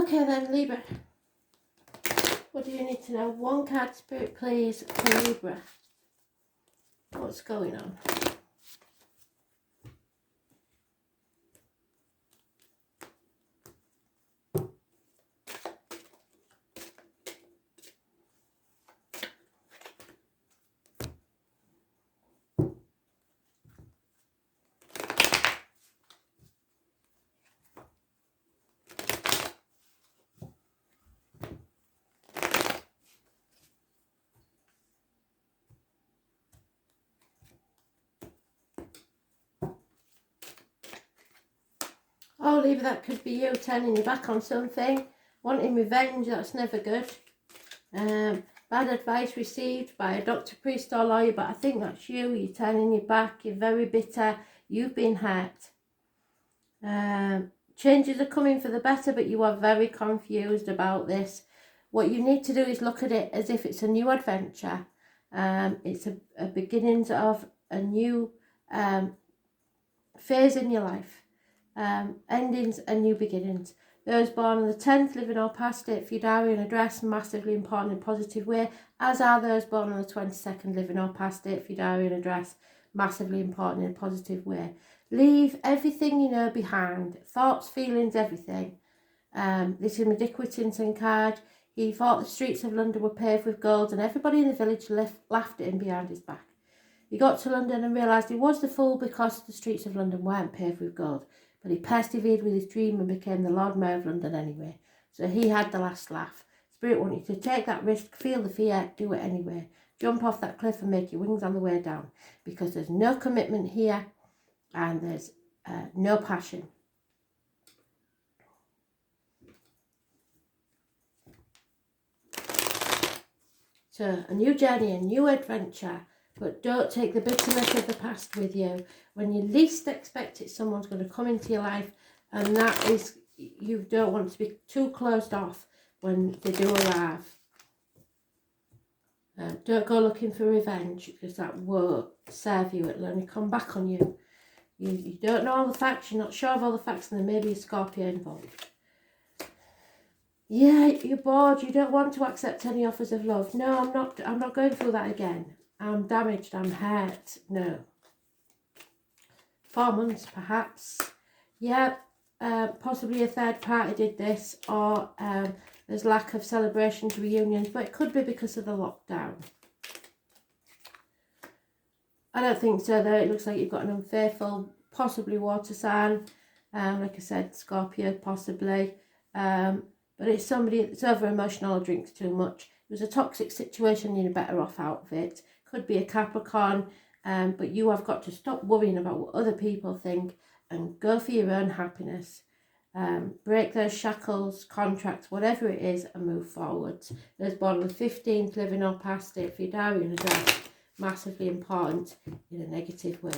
Okay then, Libra. What do you need to know? One card, Spirit, please, for Libra. What's going on? Oh, Libra, that could be you turning your back on something. Wanting revenge, that's never good. Bad advice received by a doctor, priest or lawyer, but I think that's you. You're turning your back, you're very bitter, you've been hurt. Changes are coming for the better, but you are very confused about this. What you need to do is look at it as if it's a new adventure. It's a beginnings of a new phase in your life. Endings and new beginnings. Those born on the 10th, living or past, date for your diary and address, massively important in a positive way, as are those born on the 22nd, living or past, date for your diary and address, massively important in a positive way. Leave everything you know behind, thoughts, feelings, everything. This is Medicwittington card. He thought the streets of London were paved with gold and everybody in the village laughed at him behind his back. He got to London and realised he was the fool because the streets of London weren't paved with gold. But he persevered with his dream and became the Lord Mayor of London anyway. So he had the last laugh. Spirit want you to take that risk, feel the fear, do it anyway. Jump off that cliff and make your wings on the way down. Because there's no commitment here and there's no passion. So a new journey, a new adventure. But don't take the bitterness of the past with you. When you least expect it, someone's going to come into your life, and that is, you don't want to be too closed off when they do arrive. Don't go looking for revenge, because that won't serve you. It'll only come back on you. You don't know all the facts, you're not sure of all the facts, and there may be a Scorpio involved. Yeah, you're bored, you don't want to accept any offers of love. No, I'm not going through that again. I'm damaged, I'm hurt. No. 4 months perhaps. Yeah, possibly a third party did this, or there's lack of celebrations, reunions, but it could be because of the lockdown. I don't think so though. It looks like you've got an unfaithful, possibly water sign. Like I said, Scorpio possibly. But it's somebody that's over emotional or drinks too much. It was a toxic situation, you're better off out of it. Could be a Capricorn, but you have got to stop worrying about what other people think and go for your own happiness. Break those shackles, contracts, whatever it is, and move forward. Those born on the 15th, living or past, date for your diary and address, massively important in a negative way.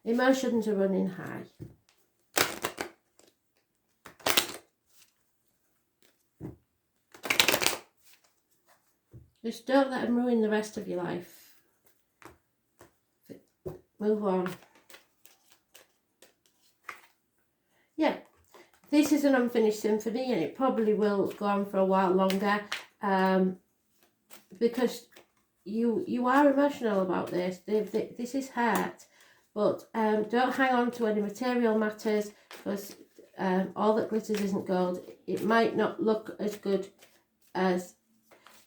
Emotions are running high. Just don't let them ruin the rest of your life. Move on. Yeah, this is an unfinished symphony and it probably will go on for a while longer because you are emotional about this. This is hurt, but don't hang on to any material matters because all that glitters isn't gold. It might not look as good as...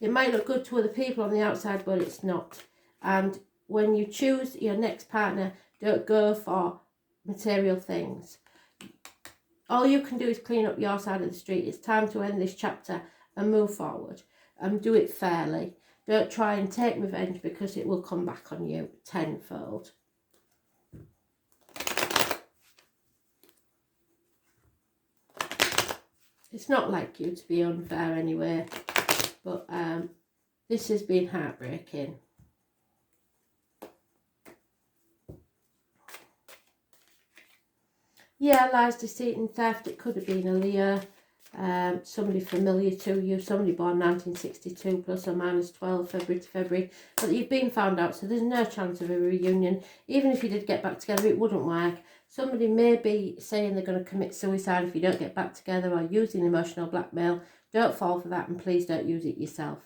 It might look good to other people on the outside, but it's not. And when you choose your next partner, don't go for material things. All you can do is clean up your side of the street. It's time to end this chapter and move forward. And do it fairly. Don't try and take revenge because it will come back on you tenfold. It's not like you to be unfair anyway. But this has been heartbreaking. Yeah, lies, deceit and theft. It could have been a Leo, somebody familiar to you, somebody born 1962 plus or minus 12 February to February. But you've been found out, so there's no chance of a reunion. Even if you did get back together, it wouldn't work. Somebody may be saying they're going to commit suicide if you don't get back together, or using emotional blackmail. Don't fall for that, and please don't use it yourself.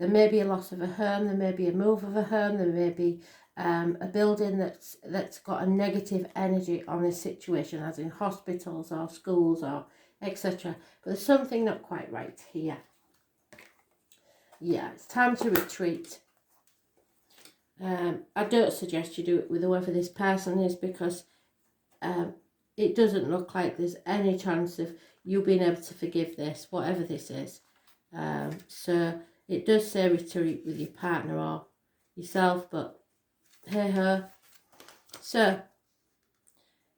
There may be a loss of a home, there may be a move of a home, there may be a building that's got a negative energy on this situation, as in hospitals or schools or etc. But there's something not quite right here. Yeah, it's time to retreat. I don't suggest you do it with whoever this person is, because it doesn't look like there's any chance of you being able to forgive this, whatever this is. So it does say retreat with your partner or yourself, but hey ho. So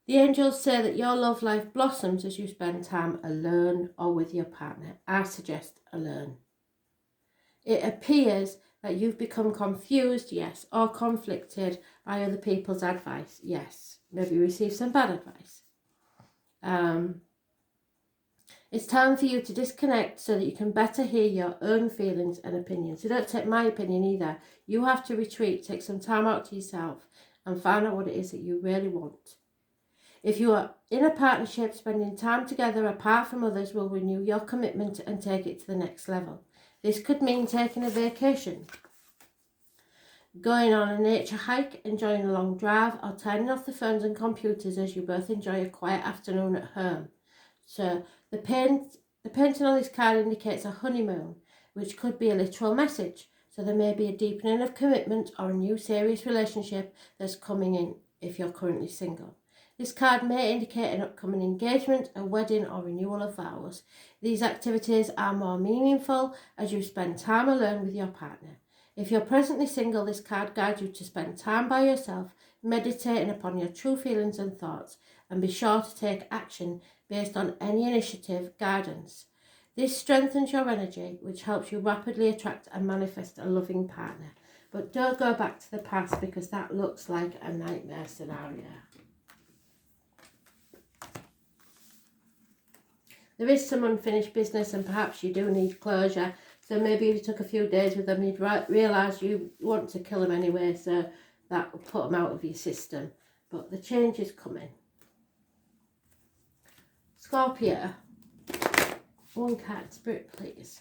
the angels say that your love life blossoms as you spend time alone or with your partner. I suggest alone. It appears that you've become confused, yes, or conflicted by other people's advice, yes. Maybe receive some bad advice. It's time for you to disconnect so that you can better hear your own feelings and opinions. So don't take my opinion either. You have to retreat, take some time out to yourself and find out what it is that you really want. If you are in a partnership, spending time together apart from others will renew your commitment and take it to the next level. This could mean taking a vacation, going on a nature hike, enjoying a long drive, or turning off the phones and computers as you both enjoy a quiet afternoon at home. So the painting on this card indicates a honeymoon, which could be a literal message. So there may be a deepening of commitment or a new serious relationship that's coming in if you're currently single. This card may indicate an upcoming engagement, a wedding, or renewal of vows. These activities are more meaningful as you spend time alone with your partner. If you're presently single, this card guides you to spend time by yourself, meditating upon your true feelings and thoughts, and be sure to take action based on any initiative guidance. This strengthens your energy, which helps you rapidly attract and manifest a loving partner. But don't go back to the past, because that looks like a nightmare scenario. There is some unfinished business, and perhaps you do need closure. So maybe if you took a few days with them, you'd realise you want to kill them anyway, so that will put them out of your system. But the change is coming. Scorpio, one card, Spirit, please.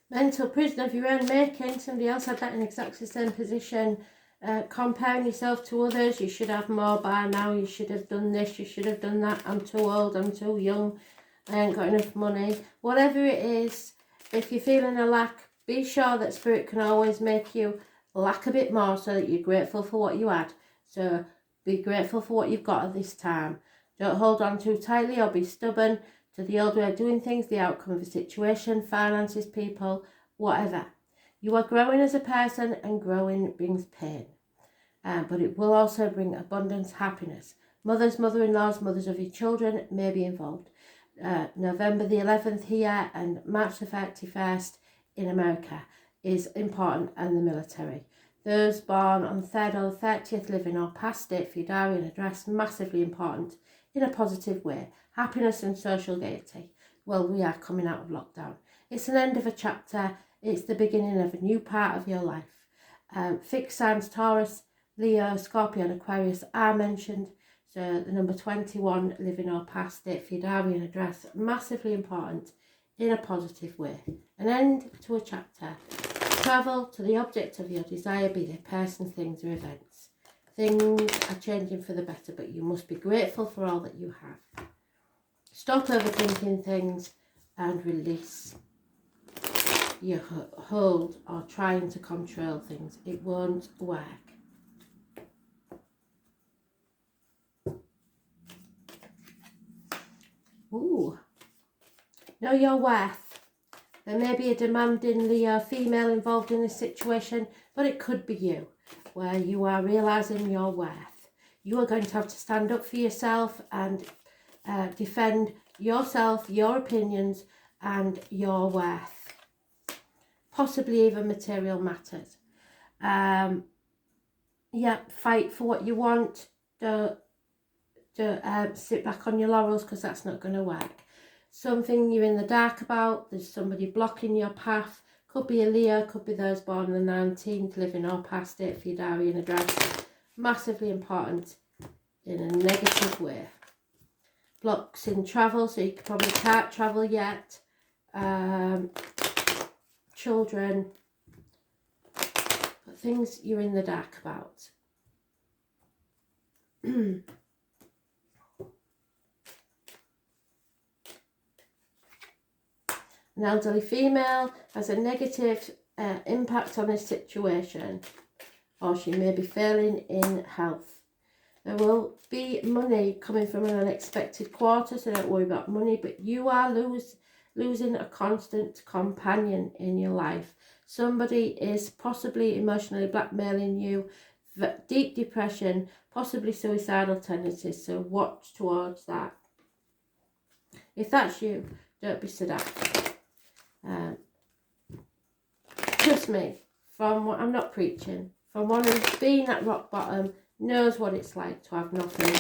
Mental prisoner of your own making. Somebody else had that in exactly the same position. Comparing yourself to others. You should have more by now. You should have done this. You should have done that. I'm too old. I'm too young. I ain't got enough money. Whatever it is, if you're feeling a lack, be sure that Spirit can always make you lack a bit more so that you're grateful for what you had. So be grateful for what you've got at this time. Don't hold on too tightly or be stubborn to the old way of doing things, the outcome of a situation, finances, people, whatever. You are growing as a person, and growing brings pain. But it will also bring abundance, happiness. Mothers, mother-in-laws, mothers of your children may be involved. November the 11th here and March the 31st in America is important, and the military. Those born on the 3rd or the 30th, living or past date for your diary and address, massively important in a positive way. Happiness and social gaiety. Well, we are coming out of lockdown. It's an end of a chapter. It's the beginning of a new part of your life. Fixed signs, Taurus, Leo, Scorpio and Aquarius are mentioned. So the number 21, living or past date for your diary and address, massively important in a positive way. An end to a chapter. Travel to the object of your desire, be they person, things or events. Things are changing for the better, but you must be grateful for all that you have. Stop overthinking things and release your hold or trying to control things. It won't work. Ooh. Know your worth. There may be a demanding Leo female involved in this situation, but it could be you, where you are realising your worth. You are going to have to stand up for yourself and defend yourself, your opinions, and your worth. Possibly even material matters. Yeah, fight for what you want. Don't sit back on your laurels, because that's not going to work. Something you're in the dark about, there's somebody blocking your path. Could be a Leo, could be those born on the 19th, living or past it for your diary and address. Massively important in a negative way. Blocks in travel, so you probably can't travel yet. Children, but things you're in the dark about. An elderly female has a negative impact on this situation, or she may be failing in health. There will be money coming from an unexpected quarter, so don't worry about money, but you are losing a constant companion in your life. Somebody is possibly emotionally blackmailing you, deep depression, possibly suicidal tendencies, so watch towards that. If that's you, don't be seduced. Trust me, from what I'm not preaching, from one who's been at rock bottom, knows what it's like to have nothing.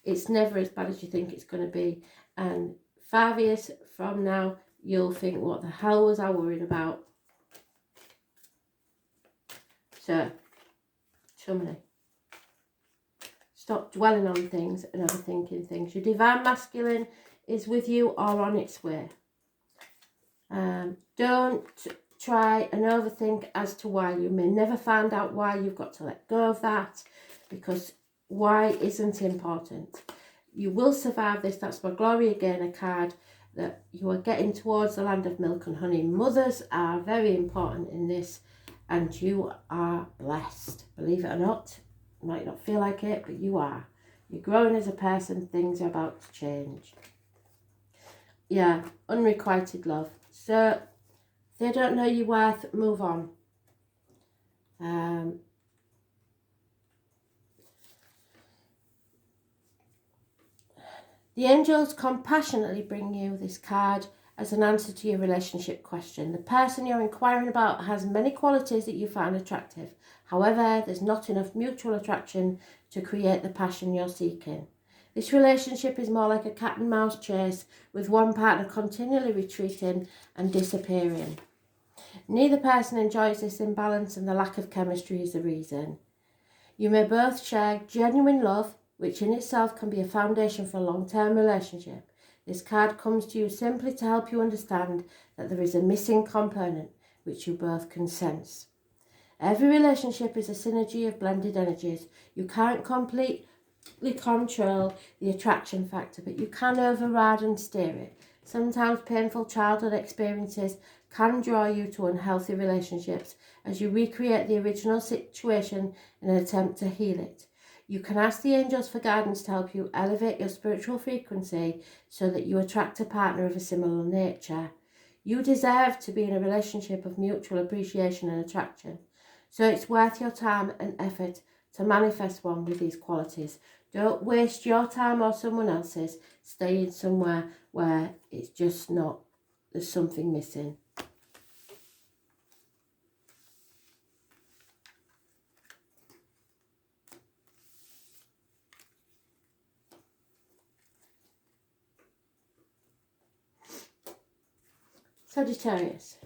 It's never as bad as you think it's going to be, and 5 years from now you'll think, what the hell was I worried about? So chumley, stop dwelling on things and overthinking things. Your divine masculine is with you or on its way. Don't try and overthink as to why. You may never find out why. You've got to let go of that, because why isn't important. You will survive this. That's my Glory Again, a card that you are getting towards the land of milk and honey. Mothers are very important in this, and you are blessed. Believe it or not, you might not feel like it, but you are. You're growing as a person. Things are about to change. Yeah, unrequited love. So if they don't know your worth, move on. The angels compassionately bring you this card as an answer to your relationship question. The person you're inquiring about has many qualities that you find attractive. However, there's not enough mutual attraction to create the passion you're seeking. This relationship is more like a cat and mouse chase, with one partner continually retreating and disappearing. Neither person enjoys this imbalance, and the lack of chemistry is the reason. You may both share genuine love, which in itself can be a foundation for a long-term relationship. This card comes to you simply to help you understand that there is a missing component which you both can sense. Every relationship is a synergy of blended energies. You can't completely control the attraction factor, but you can override and steer it. Sometimes painful childhood experiences can draw you to unhealthy relationships as you recreate the original situation in an attempt to heal it. You can ask the angels for guidance to help you elevate your spiritual frequency so that you attract a partner of a similar nature. You deserve to be in a relationship of mutual appreciation and attraction, so it's worth your time and effort to manifest one with these qualities. Don't waste your time or someone else's staying somewhere where it's just not, there's something missing. Sagittarius.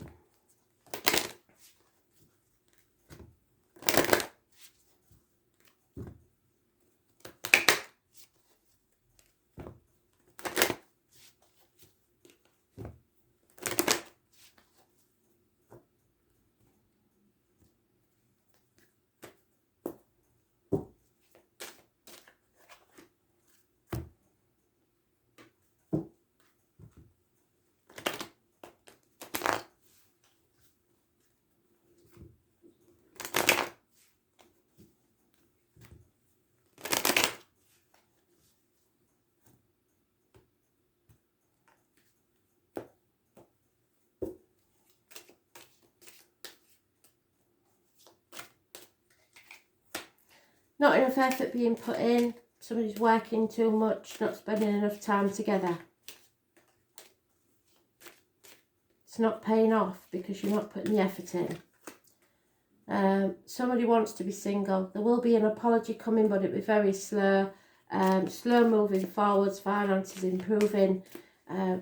Not enough effort being put in. Somebody's working too much, not spending enough time together. It's not paying off because you're not putting the effort in. Somebody wants to be single. There will be an apology coming, but it'll be very slow. Slow moving forwards, finances improving.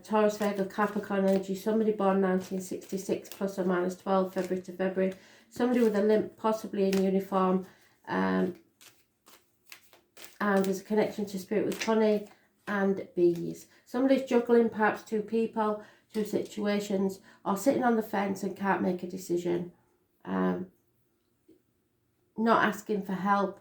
Taurus, Virgo, Capricorn energy. Somebody born 1966 plus or minus 12 February to February. Somebody with a limp, possibly in uniform. And there's a connection to spirit with honey and bees. Somebody's juggling perhaps two people, two situations, or sitting on the fence and can't make a decision. Not asking for help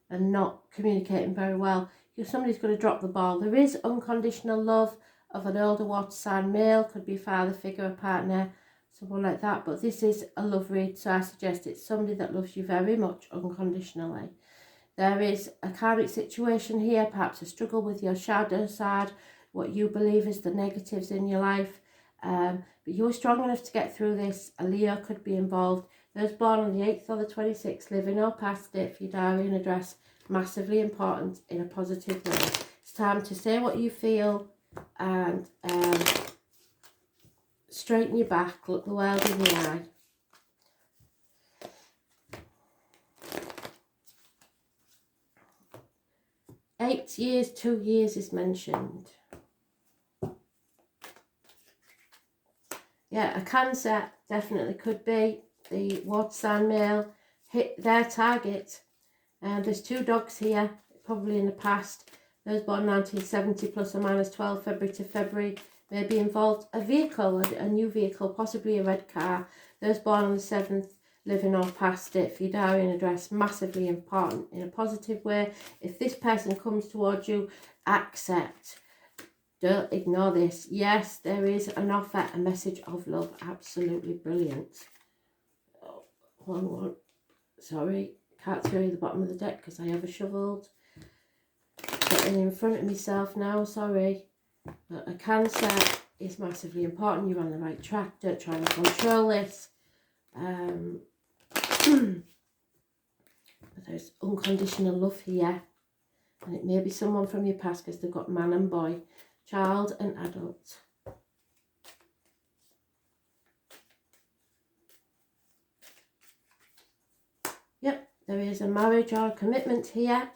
and not communicating very well. Somebody's going to drop the ball. There is unconditional love of an older water sign male, could be a father figure, a partner, someone like that. But this is a love read, so I suggest it's somebody that loves you very much unconditionally. There is a karmic situation here, perhaps a struggle with your shadow side, what you believe is the negatives in your life. But you are strong enough to get through this. A Leo could be involved. Those born on the 8th or the 26th, living or past it for your diary and address, massively important in a positive way. It's time to say what you feel and straighten your back, look the world in the eye. Eight years, 2 years is mentioned. Yeah, a Cancer definitely could be. The water sign male hit their target. There's two dogs here, probably in the past. Those born 1970 plus or minus 12 February to February may be involved. A vehicle, a new vehicle, possibly a red car. Those born on the 7th, living or past it for your diary and address, massively important in a positive way. If this person comes towards you, accept. Don't ignore this. Yes, there is an offer, a message of love. Absolutely brilliant. Oh, one. Sorry, can't throw the bottom of the deck because I overshuffled. Getting in front of myself now, sorry. But a Cancer is massively important. You're on the right track. Don't try and control this. But there's unconditional love here. And it may be someone from your past because they've got man and boy, child and adult. Yep, there is a marriage or a commitment here.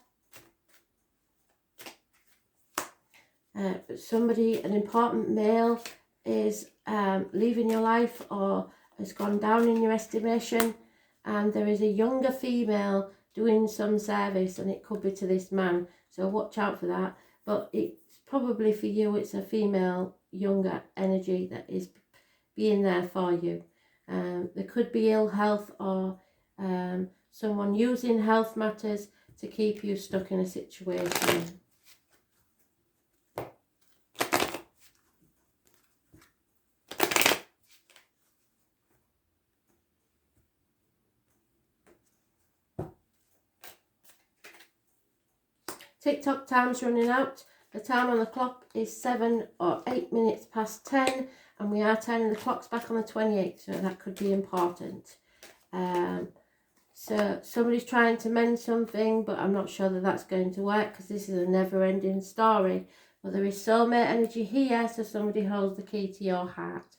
Somebody, an important male, is leaving your life or has gone down in your estimation, and there is a younger female doing some service, and it could be to this man, so watch out for that. But it's probably for you, it's a female, younger energy that is being there for you. There could be ill health or someone using health matters to keep you stuck in a situation. TikTok time's running out. The time on the clock is 7 or 8 minutes past 10, and we are turning the clocks back on the 28th, so that could be important. So somebody's trying to mend something, but I'm not sure that that's going to work because this is a never-ending story. But there is soulmate energy here, so somebody holds the key to your heart.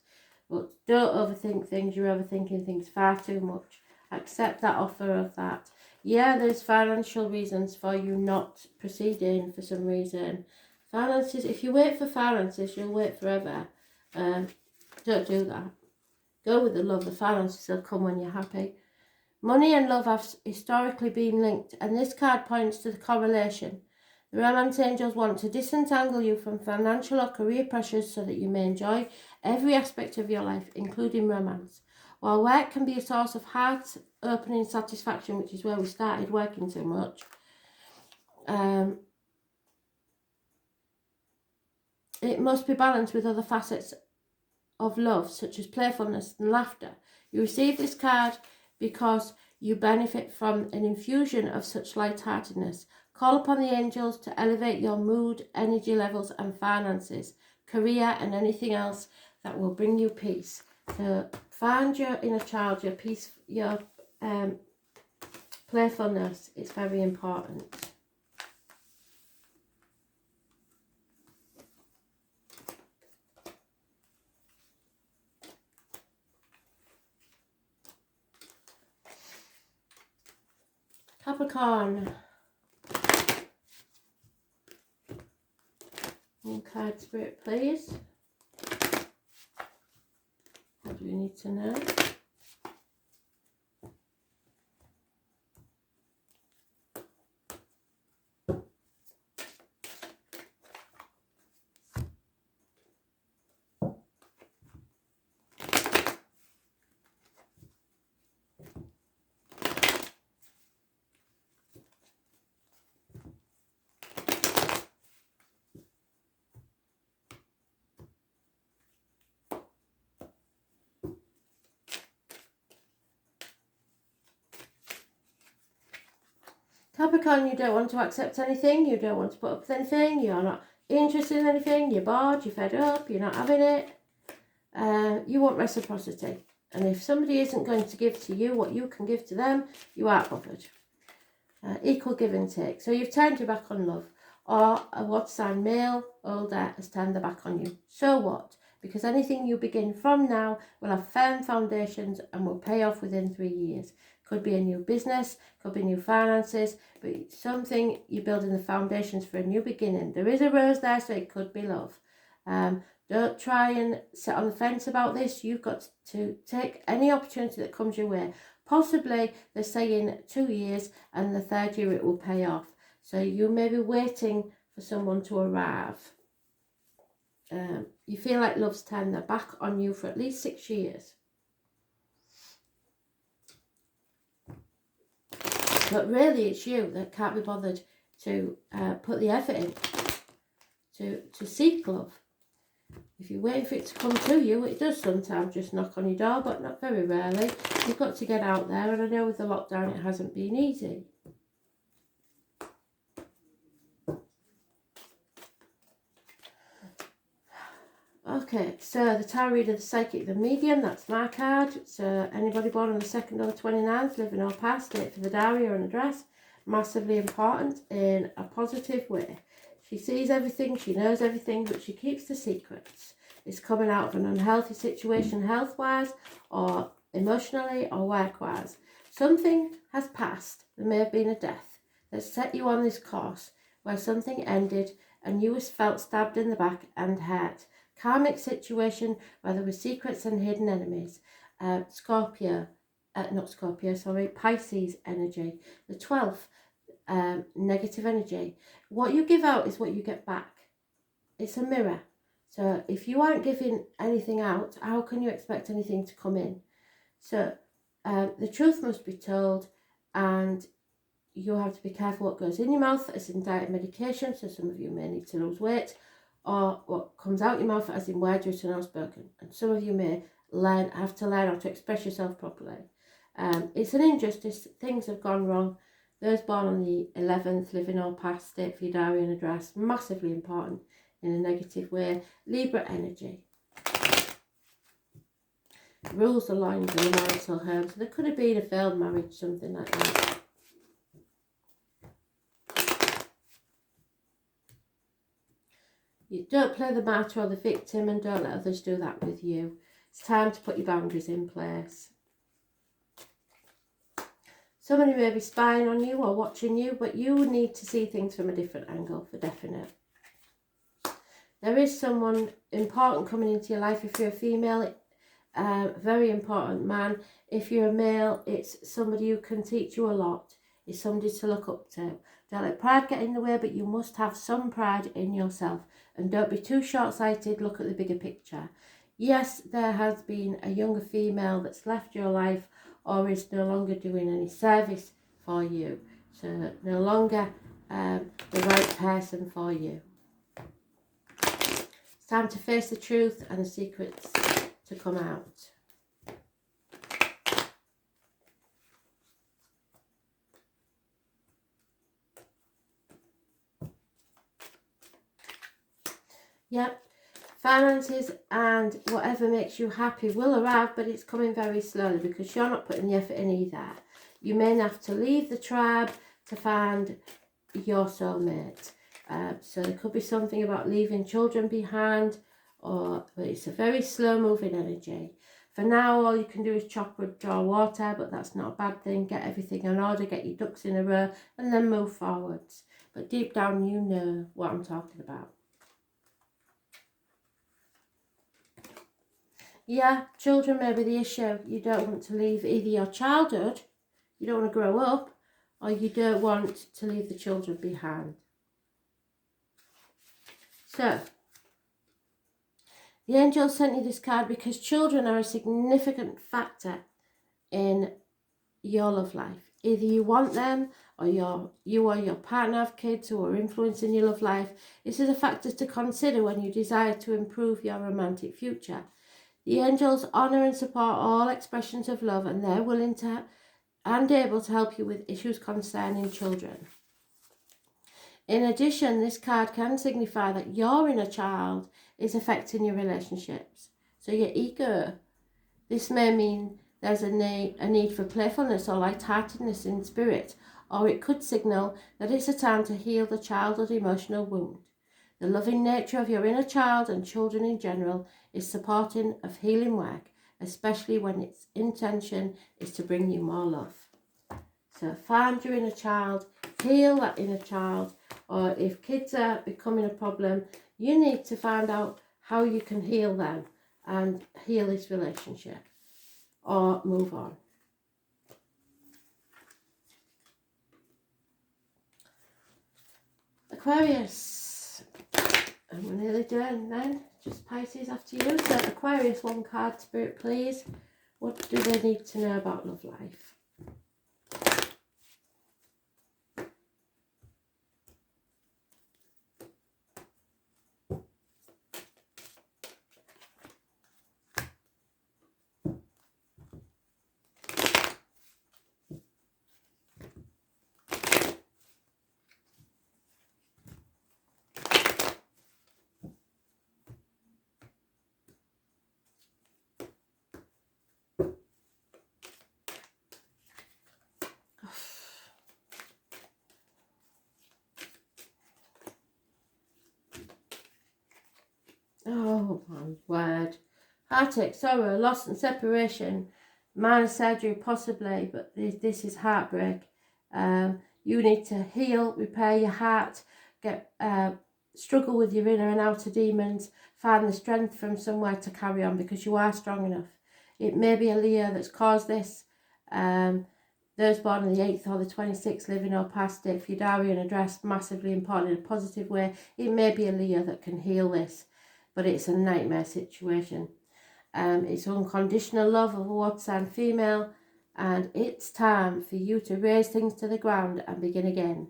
But don't overthink things. You're overthinking things far too much. Accept that offer of that. Yeah, there's financial reasons for you not proceeding for some reason. Finances, if you wait for finances, you'll wait forever. Don't do that. Go with the love. The finances will come when you're happy. Money and love have historically been linked, and this card points to the correlation. The romance angels want to disentangle you from financial or career pressures so that you may enjoy every aspect of your life, including romance. While work can be a source of heart-opening satisfaction, which is where we started working so much, it must be balanced with other facets of love, such as playfulness and laughter. You receive this card because you benefit from an infusion of such lightheartedness. Call upon the angels to elevate your mood, energy levels and finances, career and anything else that will bring you peace. So find your inner child, your peace, your playfulness, it's very important. Capricorn. One card spirit, please. What do we need to know? Capricorn, you don't want to accept anything, you don't want to put up with anything, you're not interested in anything, you're bored, you're fed up, you're not having it. You want reciprocity. And if somebody isn't going to give to you what you can give to them, you aren't bothered. Equal give and take. So you've turned your back on love. Or a water sign male, older, has turned their back on you. So what? Because anything you begin from now will have firm foundations and will pay off within 3 years. Could be a new business, could be new finances, but something you're building the foundations for a new beginning. There is a rose there, so it could be love. Don't try and sit on the fence about this. You've got to take any opportunity that comes your way. Possibly they're saying 2 years, and the 3rd year it will pay off. So you may be waiting for someone to arrive. You feel like love's turned their back on you for at least 6 years. But really it's you that can't be bothered to put the effort in to seek love. If you're waiting for it to come to you, it does sometimes just knock on your door, but not very rarely. You've got to get out there, and I know with the lockdown it hasn't been easy. Okay, so the tarot reader, the psychic, the medium, that's my card. So anybody born on the 2nd or the 29th, living or past, date for the diary or an address, massively important in a positive way. She sees everything, she knows everything, but she keeps the secrets. It's coming out of an unhealthy situation health-wise or emotionally or work-wise. Something has passed. There may have been a death that set you on this course where something ended and you was felt stabbed in the back and hurt. Karmic situation where there were secrets and hidden enemies. Pisces energy. The 12th, negative energy. What you give out is what you get back. It's a mirror. So if you aren't giving anything out, how can you expect anything to come in? So the truth must be told, and you have to be careful what goes in your mouth as in diet and medication. So some of you may need to lose weight, or what comes out your mouth as in words written or spoken. And some of you may have to learn how to express yourself properly. It's an injustice. Things have gone wrong. Those born on the 11th, living or past, state for your diary and address, massively important in a negative way. Libra energy. Rules the lines in the marital home. So there could have been a failed marriage, something like that. You don't play the martyr or the victim, and don't let others do that with you. It's time to put your boundaries in place. Somebody may be spying on you or watching you, but you need to see things from a different angle for definite. There is someone important coming into your life. If you're a female, very important man. If you're a male, it's somebody who can teach you a lot. It's somebody to look up to. Don't let pride get in the way, but you must have some pride in yourself. And don't be too short-sighted, look at the bigger picture. Yes, there has been a younger female that's left your life or is no longer doing any service for you. So no longer the right person for you. It's time to face the truth and the secrets to come out. Yep, finances and whatever makes you happy will arrive, but it's coming very slowly because you're not putting the effort in either. You may have to leave the tribe to find your soulmate. So there could be something about leaving children behind, but it's a very slow moving energy. For now, all you can do is chop wood, draw water, but that's not a bad thing. Get everything in order, get your ducks in a row, and then move forwards. But deep down, you know what I'm talking about. Yeah, children may be the issue. You don't want to leave either your childhood, you don't want to grow up, or you don't want to leave the children behind. So, the angels sent you this card because children are a significant factor in your love life. Either you want them, or you or your partner have kids who are influencing your love life. This is a factor to consider when you desire to improve your romantic future. The angels honour and support all expressions of love, and they're willing to and able to help you with issues concerning children. In addition, this card can signify that your inner child is affecting your relationships. So your ego. This may mean there's a need for playfulness or lightheartedness in spirit, or it could signal that it's a time to heal the childhood emotional wound. The loving nature of your inner child and children in general is supporting of healing work, especially when its intention is to bring you more love. So find your inner child, heal that inner child, or if kids are becoming a problem, you need to find out how you can heal them and heal this relationship, or move on. Aquarius. And we're nearly done then. Just Pisces after you. So Aquarius, one card, Spirit, please. What do they need to know about love life? Oh my word. Heartache, sorrow, loss and separation. Minor surgery possibly, but this is heartbreak. You need to heal, repair your heart, struggle with your inner and outer demons, find the strength from somewhere to carry on, because you are strong enough. It may be a Leo that's caused this. Those born on the 8th or the 26th, living or past it, if your diary and address, massively important in a positive way, it may be a Leo that can heal this. But it's a nightmare situation. It's unconditional love of a water sign female, and it's time for you to raise things to the ground and begin again,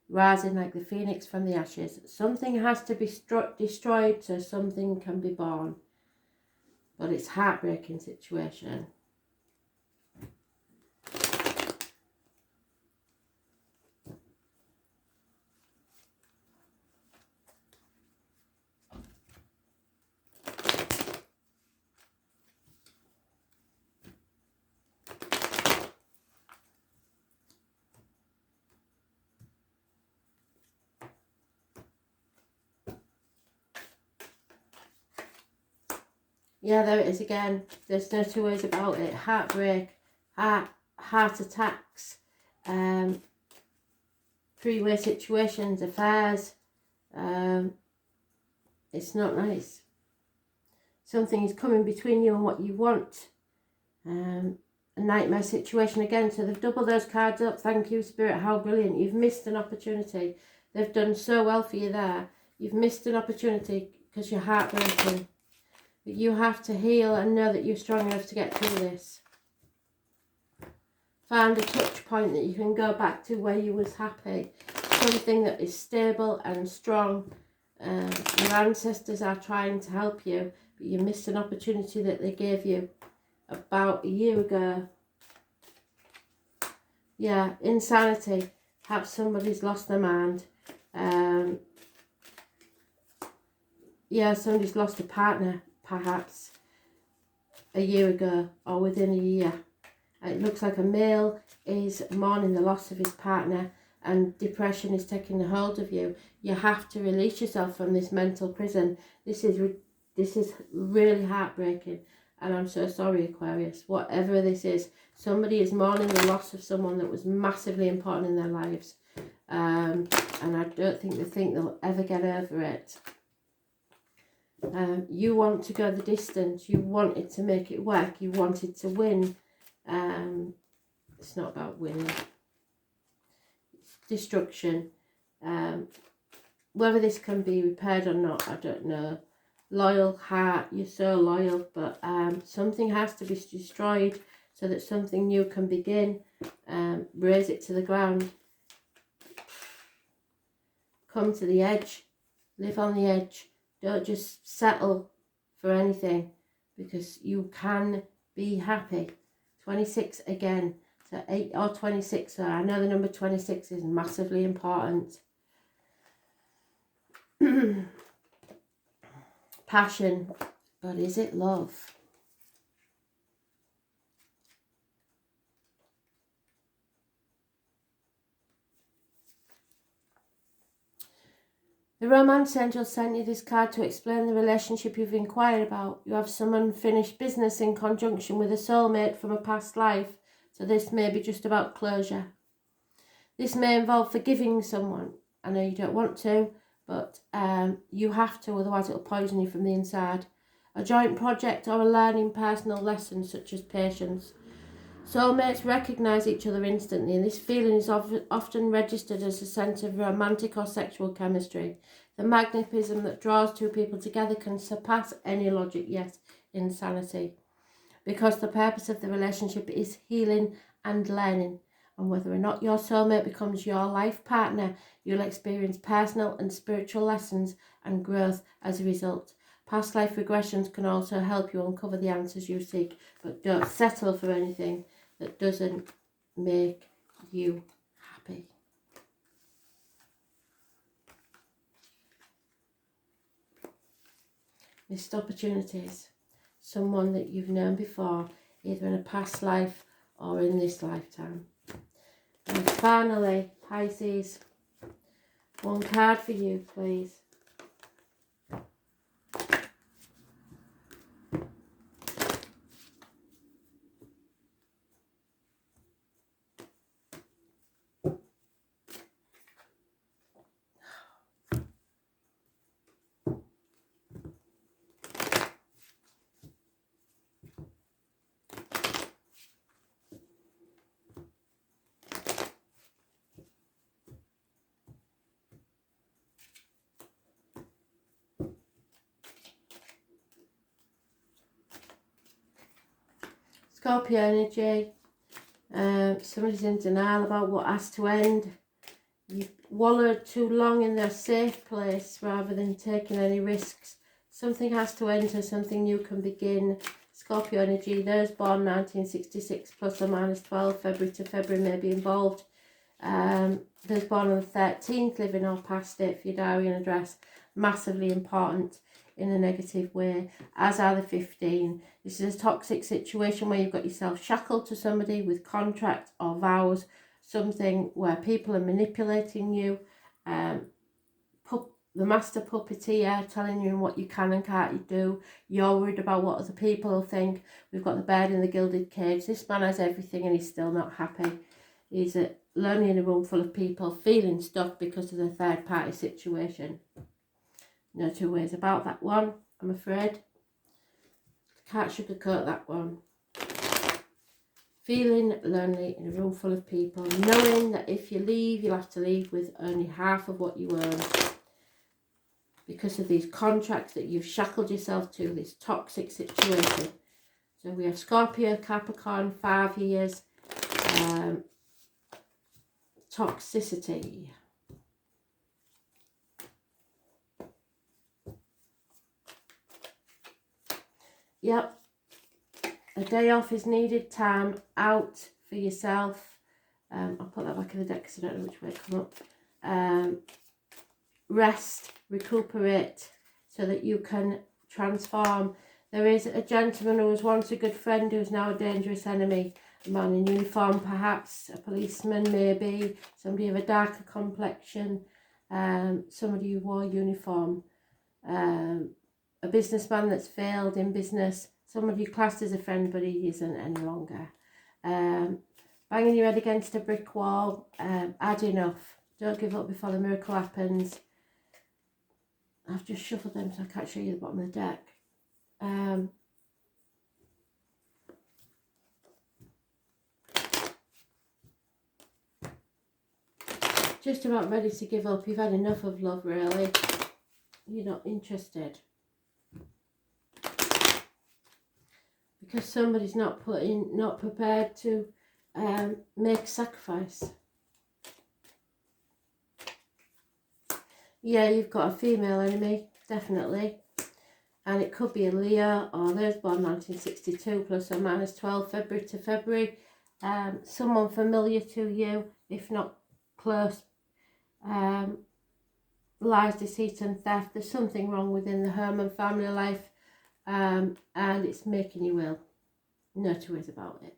rising like the phoenix from the ashes. Something has to be destroyed so something can be born. But it's a heartbreaking situation. Yeah, there it is again. There's no two ways about it. Heartbreak, heart attacks, three-way situations, affairs. It's not nice. Something is coming between you and what you want. A nightmare situation again. So they've doubled those cards up. Thank you, Spirit. How brilliant. You've missed an opportunity. They've done so well for you there. You've missed an opportunity because you're heartbroken. But you have to heal and know that you're strong enough to get through this. Find a touch point that you can go back to where you was happy. Something that is stable and strong. Your ancestors are trying to help you, but you missed an opportunity that they gave you about a year ago. Yeah, insanity. Perhaps somebody's lost their mind. Yeah, somebody's lost a partner, perhaps, a year ago or within a year. It looks like a male is mourning the loss of his partner and depression is taking a hold of you. You have to release yourself from this mental prison. This is really heartbreaking, and I'm so sorry, Aquarius. Whatever this is, somebody is mourning the loss of someone that was massively important in their lives, and I don't think they'll ever get over it. You want to go the distance. You wanted to make it work. You wanted to win. It's not about winning. It's destruction. Whether this can be repaired or not, I don't know. Loyal heart, you're so loyal, but something has to be destroyed so that something new can begin. Raise it to the ground. Come to the edge. Live on the edge. Don't just settle for anything, because you can be happy. 26 again. So 8 or 26. So I know the number 26 is massively important. Passion. But is it love? The romance angel sent you this card to explain the relationship you've inquired about. You have some unfinished business in conjunction with a soulmate from a past life. So this may be just about closure. This may involve forgiving someone. I know you don't want to, but you have to, otherwise it'll poison you from the inside. A joint project or a learning personal lesson such as patience. Soulmates recognise each other instantly, and this feeling is often registered as a sense of romantic or sexual chemistry. The magnetism that draws two people together can surpass any logic, yet insanity. Because the purpose of the relationship is healing and learning. And whether or not your soulmate becomes your life partner, you'll experience personal and spiritual lessons and growth as a result. Past life regressions can also help you uncover the answers you seek, but don't settle for anything that doesn't make you happy. Missed opportunities. Someone that you've known before, either in a past life or in this lifetime. And finally, Pisces, one card for you, please. Scorpio energy. Somebody's in denial about what has to end. You've wallowed too long in their safe place rather than taking any risks. Something has to end so something new can begin. Scorpio energy, those born 1966 plus or minus 12, February to February may be involved. Those born on the 13th, living or past it for your diary and address, massively important in a negative way, as are the 15. This is a toxic situation where you've got yourself shackled to somebody with contract or vows, something where people are manipulating you, the master puppeteer telling you what you can and can't do. You're worried about what other people will think. We've got the bird in the gilded cage. This man has everything and he's still not happy. He's lonely in a room full of people, feeling stuck because of the third party situation. No two ways about that one, I'm afraid. Can't sugarcoat that one. Feeling lonely in a room full of people, knowing that if you leave, you'll have to leave with only half of what you earn. Because of these contracts that you've shackled yourself to, this toxic situation. So we have Scorpio, Capricorn, 5 years, toxicity. Yep, a day off is needed, time out for yourself. I'll put that back in the deck because I don't know which way it come up. Rest, recuperate, so that you can transform. There is a gentleman who was once a good friend who's now a dangerous enemy, A man in uniform, perhaps a policeman, maybe somebody of a darker complexion, somebody who wore uniform, a businessman that's failed in business, somebody classed as a friend but he isn't any longer. Banging your head against a brick wall, had enough. Don't give up before the miracle happens. I've just shuffled them so I can't show you the bottom of the deck. Just about ready to give up. You've had enough of love, really. You're not interested. Because somebody's not prepared to make sacrifice. Yeah, you've got a female enemy, definitely. And it could be a Leo or those born 1962 plus or minus 12 February to February. Someone familiar to you, if not close. Lies, deceit and theft. There's something wrong within the home and family life, and it's making you ill. No two ways about it.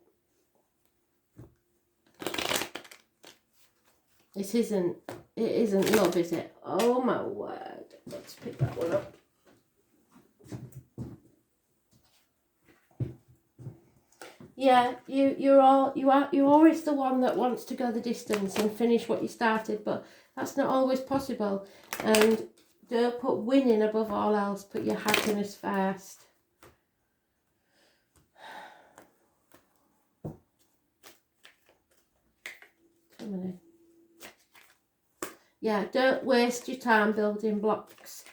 It isn't love, is it? Oh my word. Let's pick that one up. Yeah, you're always the one that wants to go the distance and finish what you started, but that's not always possible. And don't put winning above all else, put your happiness first. Yeah, don't waste your time building blocks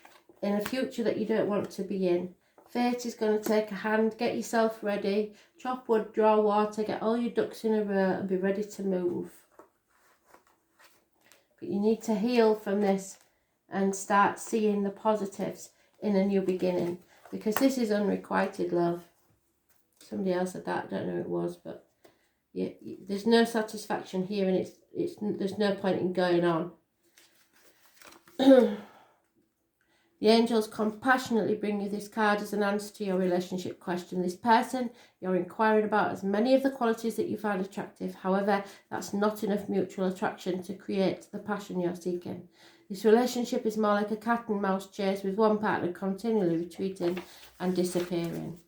in a future that you don't want to be in. Fate is going to take a hand. Get yourself ready. Chop wood, draw water, get all your ducks in a row and be ready to move. But you need to heal from this and start seeing the positives in a new beginning. Because this is unrequited love. Somebody else said that. I don't know who it was, but there's no satisfaction here and there's no point in going on. The angels compassionately bring you this card as an answer to your relationship question. This person you're inquiring about has many of the qualities that you find attractive. However, that's not enough mutual attraction to create the passion you're seeking. This relationship is more like a cat and mouse chase with one partner continually retreating and disappearing.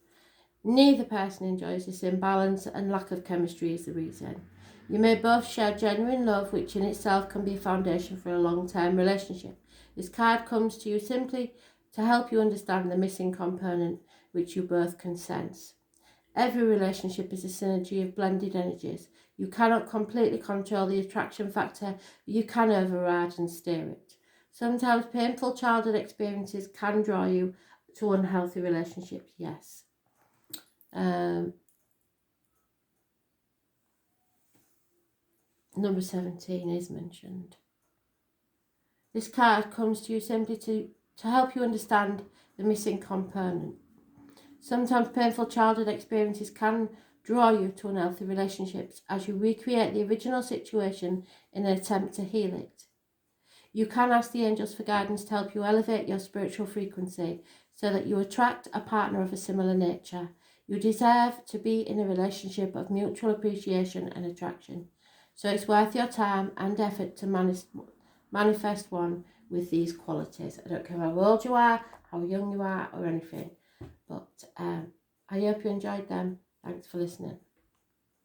Neither person enjoys this imbalance and lack of chemistry is the reason. You may both share genuine love, which in itself can be a foundation for a long-term relationship. This card comes to you simply to help you understand the missing component which you both can sense. Every relationship is a synergy of blended energies. You cannot completely control the attraction factor, but you can override and steer it. Sometimes painful childhood experiences can draw you to unhealthy relationships, yes. Number 17 is mentioned. This card comes to you simply to help you understand the missing component. Sometimes painful childhood experiences can draw you to unhealthy relationships as you recreate the original situation in an attempt to heal it. You can ask the angels for guidance to help you elevate your spiritual frequency so that you attract a partner of a similar nature. You deserve to be in a relationship of mutual appreciation and attraction. So it's worth your time and effort to manifest one with these qualities. I don't care how old you are, how young you are or anything. But I hope you enjoyed them. Thanks for listening.